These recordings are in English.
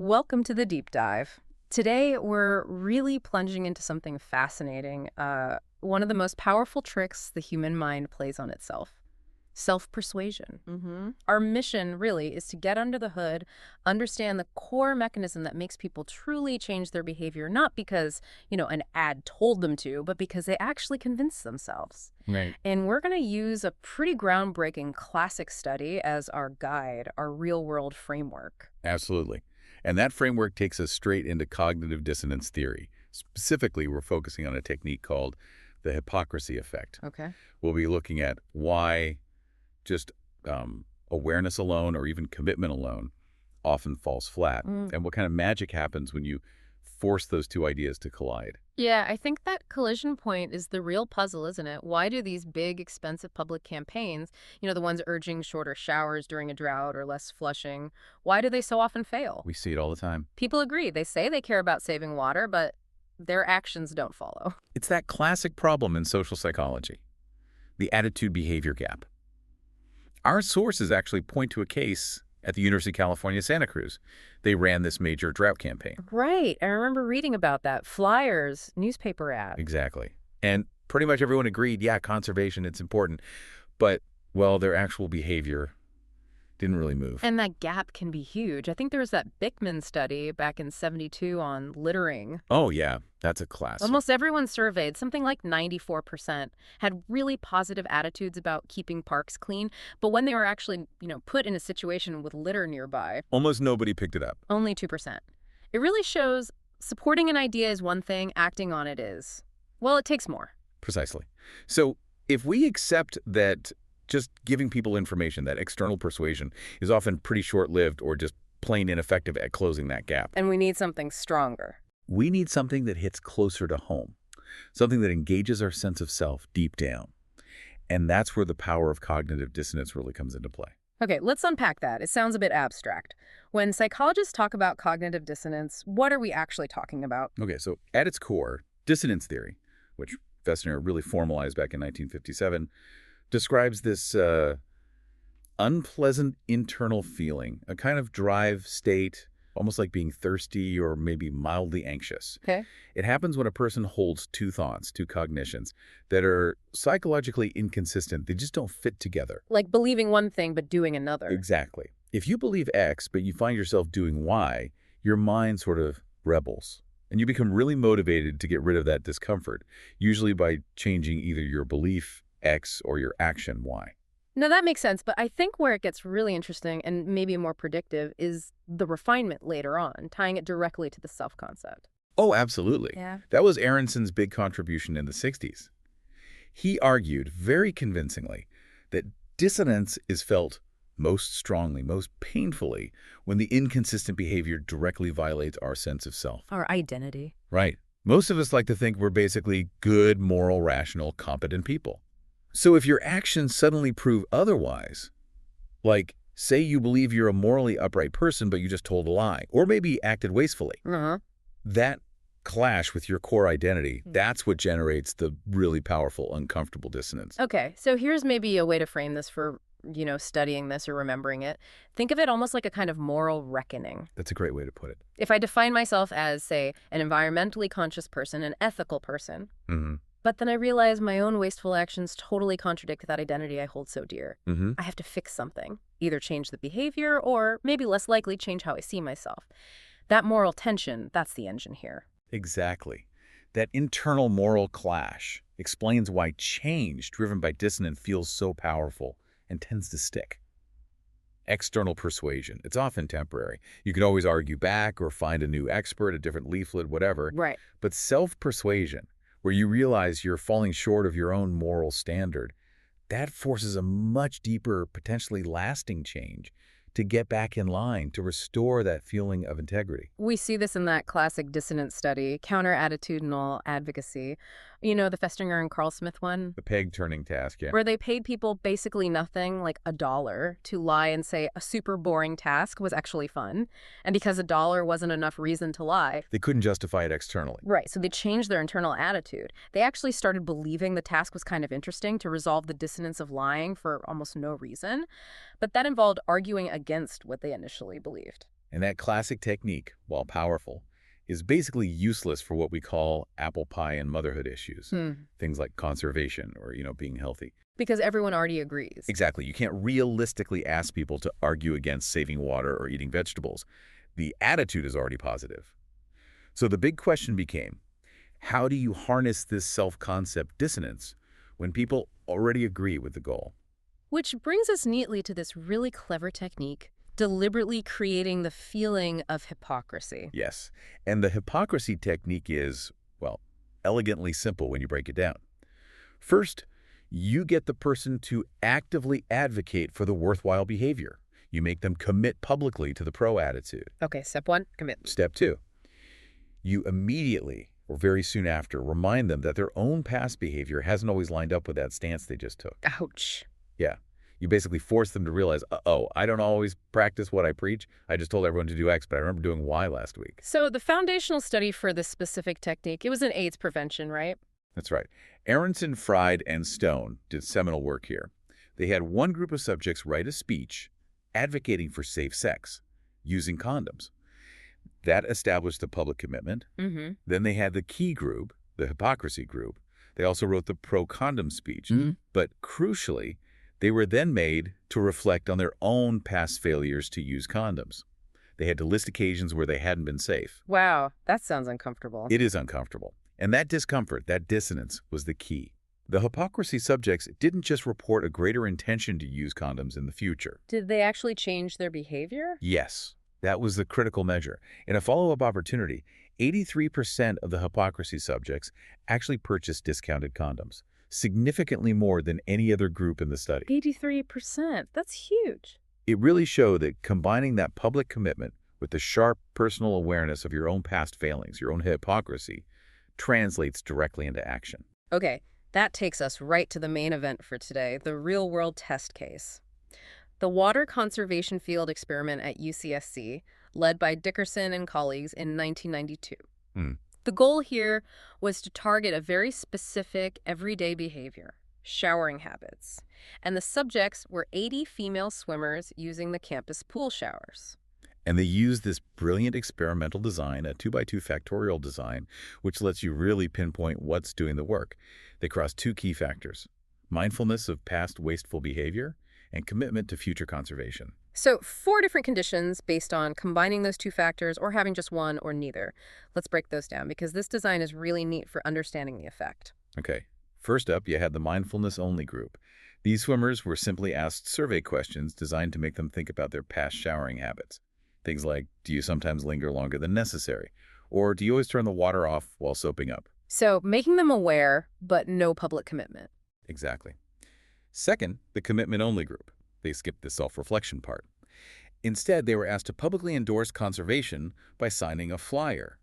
Welcome to the deep dive. Today, we're really plunging into something fascinating, one of the most powerful tricks the human mind plays on itself. Self-persuasion. Our mission, really, is to get under the hood, understand the core mechanism that makes people truly change their behavior, not because, an ad told them to, but because they actually convince themselves. Right. And we're going to use a pretty groundbreaking classic study as our guide, our real-world framework. Absolutely. And that framework takes us straight into cognitive dissonance theory. Specifically, we're focusing on a technique called the hypocrisy effect. Okay. We'll be looking at why just awareness alone or even commitment alone often falls flat, and what kind of magic happens when you force those two ideas to collide. Yeah, I think that collision point is the real puzzle, isn't it? Why do these big, expensive public campaigns, the ones urging shorter showers during a drought or less flushing, why do they so often fail? We see it all the time. People agree. They say they care about saving water, but their actions don't follow. It's that classic problem in social psychology, the attitude-behavior gap. Our sources actually point to a case at the University of California, Santa Cruz. They ran this major drought campaign. Right. I remember reading about that. Flyers, newspaper ad. Exactly. And pretty much everyone agreed, yeah, conservation, it's important. But, well, their actual behavior didn't really move. And that gap can be huge. I think there was that Bickman study back in '72 on littering. Oh, yeah, that's a classic. Almost everyone surveyed, something like 94%, had really positive attitudes about keeping parks clean. But when they were actually, put in a situation with litter nearby, Almost nobody picked it up. only 2%. It really shows supporting an idea is one thing, acting on it is, well, it takes more. Precisely. So if we accept that just giving people information, that external persuasion, is often pretty short-lived or just plain ineffective at closing that gap, And we need something stronger. we need something that hits closer to home, something that engages our sense of self deep down. And that's where the power of cognitive dissonance really comes into play. Okay, let's unpack that. It sounds a bit abstract. When psychologists talk about cognitive dissonance, what are we actually talking about? Okay, so at its core, dissonance theory, which Fessner really formalized back in 1957, describes this unpleasant internal feeling, a kind of drive state, almost like being thirsty or maybe mildly anxious. Okay. It happens when a person holds two thoughts, two cognitions, that are psychologically inconsistent. They just don't fit together. Like believing one thing but doing another. Exactly. If you believe X, but you find yourself doing Y, your mind sort of rebels. And you become really motivated to get rid of that discomfort, usually by changing either your belief, X, or your action, Y. Now, that makes sense, but I think where it gets really interesting and maybe more predictive is the refinement later on, tying it directly to the self-concept. Oh, absolutely. Yeah. That was Aronson's big contribution in the 60s. He argued very convincingly that dissonance is felt most strongly, most painfully, when the inconsistent behavior directly violates our sense of self. Our identity. Right. Most of us like to think we're basically good, moral, rational, competent people. So if your actions suddenly prove otherwise, like say you believe you're a morally upright person but you just told a lie, or maybe acted wastefully, that clash with your core identity, that's what generates the really powerful, uncomfortable dissonance. Okay, so here's maybe a way to frame this for, studying this or remembering it. Think of it almost like a kind of moral reckoning. That's a great way to put it. If I define myself as, say, an environmentally conscious person, an ethical person, but then I realize my own wasteful actions totally contradict that identity I hold so dear. I have to fix something, either change the behavior or maybe less likely change how I see myself. That moral tension, that's the engine here. Exactly. That internal moral clash explains why change driven by dissonance feels so powerful and tends to stick. External persuasion, it's often temporary. You can always argue back or find a new expert, a different leaflet, whatever. Right. But self-persuasion, where you realize you're falling short of your own moral standard, that forces a much deeper, potentially lasting change to get back in line, to restore that feeling of integrity. We see this in that classic dissonance study, counter-attitudinal advocacy. The Festinger and Carl Smith one? The peg-turning task, yeah. Where they paid people basically nothing, like $1, to lie and say a super boring task was actually fun. And because $1 wasn't enough reason to lie. They couldn't justify it externally. Right, so they changed their internal attitude. They actually started believing the task was kind of interesting to resolve the dissonance of lying for almost no reason. But that involved arguing against what they initially believed. And that classic technique, while powerful, is basically useless for what we call apple pie and motherhood issues. Things like conservation or, being healthy. Because everyone already agrees. Exactly. You can't realistically ask people to argue against saving water or eating vegetables. The attitude is already positive. So the big question became, how do you harness this self-concept dissonance when people already agree with the goal? Which brings us neatly to this really clever technique, deliberately creating the feeling of hypocrisy. Yes. And the hypocrisy technique is, well, elegantly simple when you break it down. First, you get the person to actively advocate for the worthwhile behavior. You make them commit publicly to the pro attitude. Okay, step one, commit. Step two, you immediately or very soon after remind them that their own past behavior hasn't always lined up with that stance they just took. Ouch. Yeah. You basically force them to realize, uh-oh, I don't always practice what I preach. I just told everyone to do X, but I remember doing Y last week. So the foundational study for this specific technique, it was in AIDS prevention, right? That's right. Aronson, Fried, and Stone did seminal work here. They had one group of subjects write a speech advocating for safe sex, using condoms. That established the public commitment. Then they had the key group, the hypocrisy group. They also wrote the pro-condom speech. But crucially, they were then made to reflect on their own past failures to use condoms. They had to list occasions where they hadn't been safe. Wow, that sounds uncomfortable. It is uncomfortable. And that discomfort, that dissonance, was the key. The hypocrisy subjects didn't just report a greater intention to use condoms in the future. Did they actually change their behavior? Yes, that was the critical measure. In a follow-up opportunity, 83% of the hypocrisy subjects actually purchased discounted condoms, significantly more than any other group in the study. 83%, that's huge. It really showed that combining that public commitment with the sharp personal awareness of your own past failings, your own hypocrisy, translates directly into action. Okay, that takes us right to the main event for today, the real-world test case. The water conservation field experiment at UCSC, led by Dickerson and colleagues in 1992. The goal here was to target a very specific everyday behavior, showering habits. And the subjects were 80 female swimmers using the campus pool showers. And they used this brilliant experimental design, a 2x2 factorial design, which lets you really pinpoint what's doing the work. They crossed two key factors: mindfulness of past wasteful behavior and commitment to future conservation. So 4 different conditions based on combining those 2 factors or having just one or neither. Let's break those down because this design is really neat for understanding the effect. Okay. First up, you had the mindfulness-only group. These swimmers were simply asked survey questions designed to make them think about their past showering habits. Things like, do you sometimes linger longer than necessary? Or do you always turn the water off while soaping up? So making them aware, but no public commitment. Exactly. Second, the commitment-only group. They skipped the self-reflection part. Instead, they were asked to publicly endorse conservation by signing a flyer.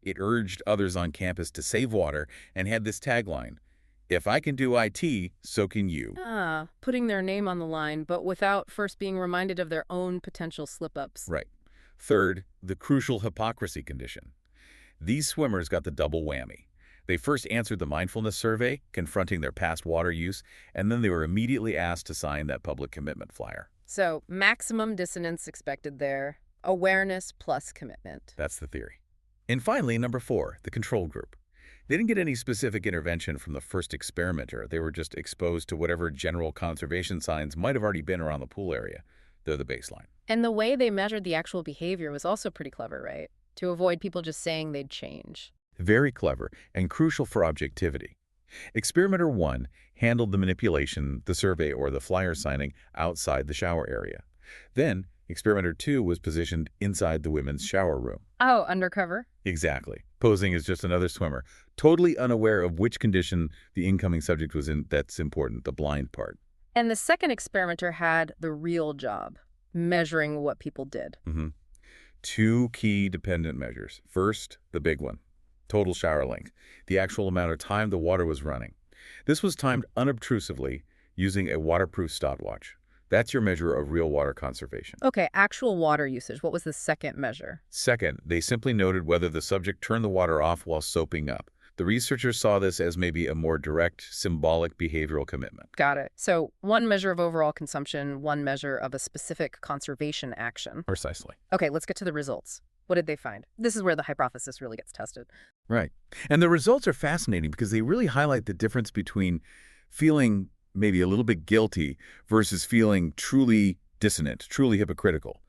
It urged others on campus to save water and had this tagline, "If I can do IT, so can you." Putting their name on the line, but without first being reminded of their own potential slip-ups. Right. Third, the crucial hypocrisy condition. These swimmers got the double whammy. They first answered the mindfulness survey, confronting their past water use, and then they were immediately asked to sign that public commitment flyer. So maximum dissonance expected there. Awareness plus commitment. That's the theory. And finally, number 4, the control group. They didn't get any specific intervention from the first experimenter. They were just exposed to whatever general conservation signs might have already been around the pool area. They're the baseline. And the way they measured the actual behavior was also pretty clever, right? To avoid people just saying they'd change. Very clever and crucial for objectivity. Experimenter 1 handled the manipulation, the survey, or the flyer signing outside the shower area. Then, experimenter 2 was positioned inside the women's shower room. Oh, undercover? Exactly. Posing as just another swimmer, totally unaware of which condition the incoming subject was in. That's important, the blind part. And the second experimenter had the real job, measuring what people did. 2 key dependent measures. First, the big one, total shower length, the actual amount of time the water was running. This was timed unobtrusively using a waterproof stopwatch. That's your measure of real water conservation. Okay, actual water usage. What was the second measure? Second, they simply noted whether the subject turned the water off while soaping up. The researchers saw this as maybe a more direct, symbolic behavioral commitment. Got it. So one measure of overall consumption, one measure of a specific conservation action. Precisely. Okay, let's get to the results. What did they find? This is where the hypothesis really gets tested. Right. And the results are fascinating because they really highlight the difference between feeling maybe a little bit guilty versus feeling truly dissonant, truly hypocritical.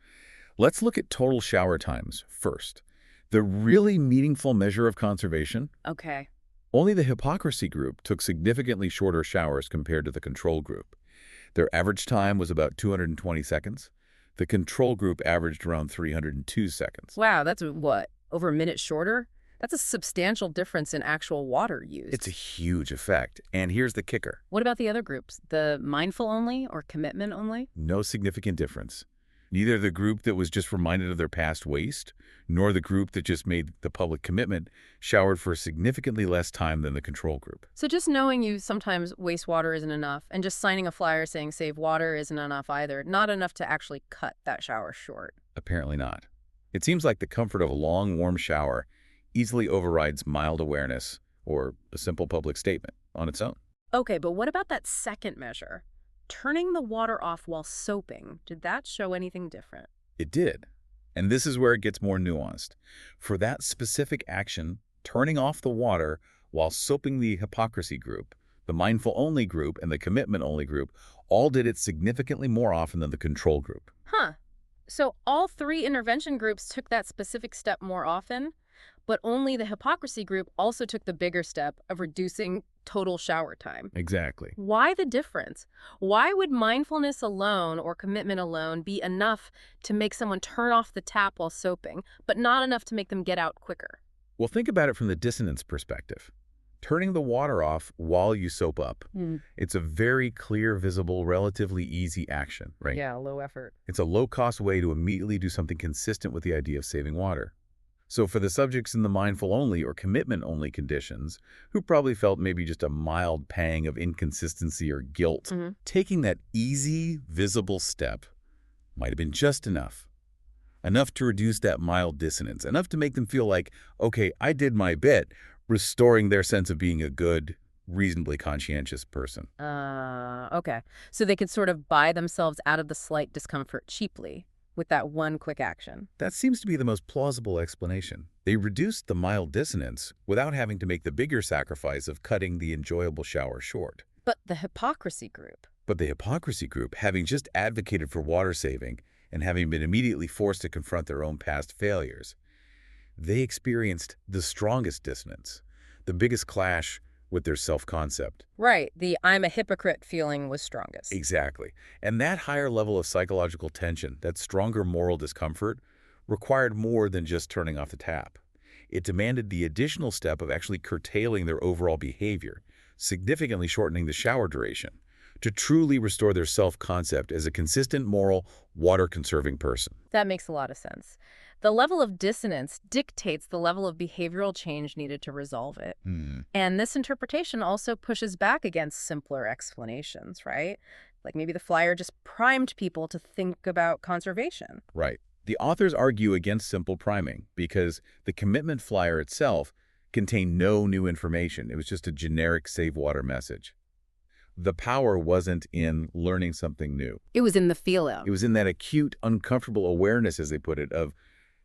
Let's look at total shower times first. The really meaningful measure of conservation, Okay. only the hypocrisy group took significantly shorter showers compared to the control group. Their average time was about 220 seconds. The control group averaged around 302 seconds. Wow, that's what? Over a minute shorter? That's a substantial difference in actual water used. It's a huge effect. And here's the kicker. What about the other groups? The mindful only or commitment only? No significant difference. Neither the group that was just reminded of their past waste, nor the group that just made the public commitment showered for significantly less time than the control group. So just knowing you sometimes waste water isn't enough, and just signing a flyer saying save water isn't enough either. Not enough to actually cut that shower short. Apparently not. It seems like the comfort of a long, warm shower easily overrides mild awareness or a simple public statement on its own. Okay, but what about that second measure? Turning the water off while soaping. Did that show anything different? It did. And this is where it gets more nuanced. For that specific action, turning off the water while soaping, the hypocrisy group, the mindful-only group, and the commitment-only group all did it significantly more often than the control group. Huh. So all three intervention groups took that specific step more often, but only the hypocrisy group also took the bigger step of reducing total shower time. Exactly. Why the difference? Why would mindfulness alone or commitment alone be enough to make someone turn off the tap while soaping, but not enough to make them get out quicker? Well, think about it from the dissonance perspective. Turning the water off while you soap up. It's a very clear, visible, relatively easy action, right? Yeah, low effort. It's a low-cost way to immediately do something consistent with the idea of saving water. So for the subjects in the mindful-only or commitment-only conditions, who probably felt maybe just a mild pang of inconsistency or guilt, taking that easy, visible step might have been just enough. Enough to reduce that mild dissonance, enough to make them feel like, okay, I did my bit, restoring their sense of being a good, reasonably conscientious person. Okay. So they could sort of buy themselves out of the slight discomfort cheaply with that one quick action. That seems to be the most plausible explanation. They reduced the mild dissonance without having to make the bigger sacrifice of cutting the enjoyable shower short. But the hypocrisy group. But the hypocrisy group, having just advocated for water saving and having been immediately forced to confront their own past failures, they experienced the strongest dissonance, the biggest clash with their self-concept. Right. The I'm a hypocrite feeling was strongest. Exactly. And that higher level of psychological tension, that stronger moral discomfort, required more than just turning off the tap. It demanded the additional step of actually curtailing their overall behavior, significantly shortening the shower duration, to truly restore their self-concept as a consistent, moral, water-conserving person. That makes a lot of sense. The level of dissonance dictates the level of behavioral change needed to resolve it. And this interpretation also pushes back against simpler explanations, right? Like maybe the flyer just primed people to think about conservation. Right. The authors argue against simple priming because the commitment flyer itself contained no new information. It was just a generic save water message. The power wasn't in learning something new. It was in the feel-out. It was in that acute, uncomfortable awareness, as they put it, of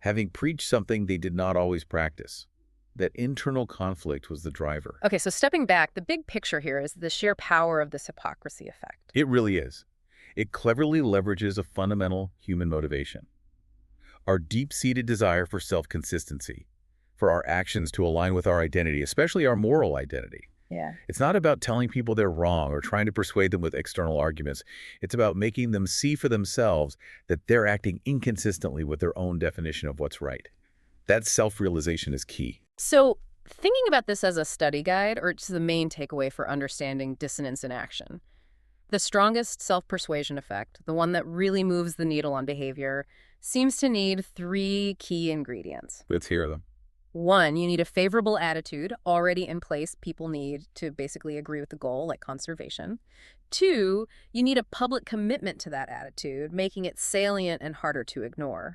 having preached something they did not always practice. That internal conflict was the driver. Okay, so stepping back, the big picture here is the sheer power of this hypocrisy effect. It really is. It cleverly leverages a fundamental human motivation. Our deep-seated desire for self-consistency, for our actions to align with our identity, especially our moral identity. Yeah. It's not about telling people they're wrong or trying to persuade them with external arguments. It's about making them see for themselves that they're acting inconsistently with their own definition of what's right. That self-realization is key. So thinking about this as a study guide, or just the main takeaway for understanding dissonance in action, the strongest self-persuasion effect, the one that really moves the needle on behavior, seems to need three key ingredients. Let's hear them. One, you need a favorable attitude already in place people need to basically agree with the goal, like conservation. Two, you need a public commitment to that attitude, making it salient and harder to ignore.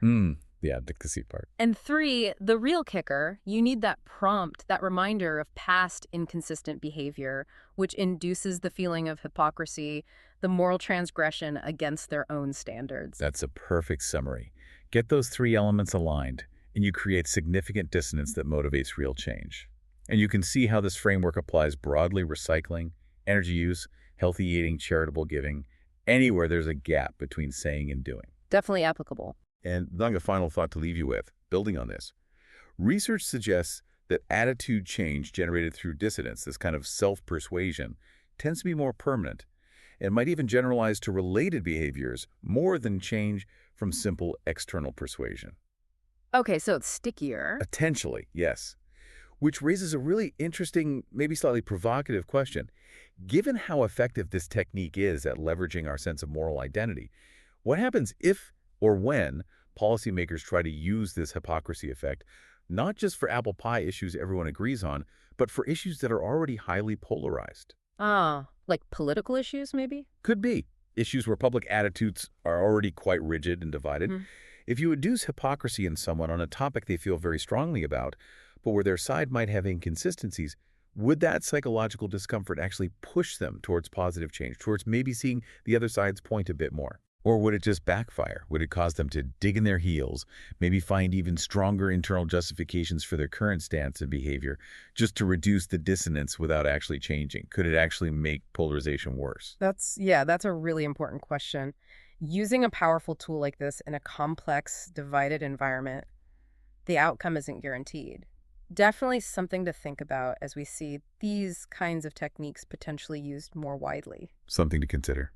The advocacy part. And 3, the real kicker, you need that prompt, that reminder of past inconsistent behavior, which induces the feeling of hypocrisy, the moral transgression against their own standards. That's a perfect summary. Get those 3 elements aligned, and you create significant dissonance that motivates real change. And you can see how this framework applies broadly: recycling, energy use, healthy eating, charitable giving, anywhere there's a gap between saying and doing. Definitely applicable. And Dung, a final thought to leave you with, building on this. Research suggests that attitude change generated through dissonance, this kind of self-persuasion, tends to be more permanent and might even generalize to related behaviors more than change from simple external persuasion. Okay, so it's stickier. Potentially, yes. Which raises a really interesting, maybe slightly provocative question. Given how effective this technique is at leveraging our sense of moral identity, what happens if or when policymakers try to use this hypocrisy effect, not just for apple pie issues everyone agrees on, but for issues that are already highly polarized? Like political issues, maybe? Could be. Issues where public attitudes are already quite rigid and divided. If you induce hypocrisy in someone on a topic they feel very strongly about, but where their side might have inconsistencies, would that psychological discomfort actually push them towards positive change, towards maybe seeing the other side's point a bit more? Or would it just backfire? Would it cause them to dig in their heels, maybe find even stronger internal justifications for their current stance and behavior, just to reduce the dissonance without actually changing? Could it actually make polarization worse? That's a really important question. Using a powerful tool like this in a complex, divided environment, the outcome isn't guaranteed. Definitely something to think about as we see these kinds of techniques potentially used more widely. Something to consider.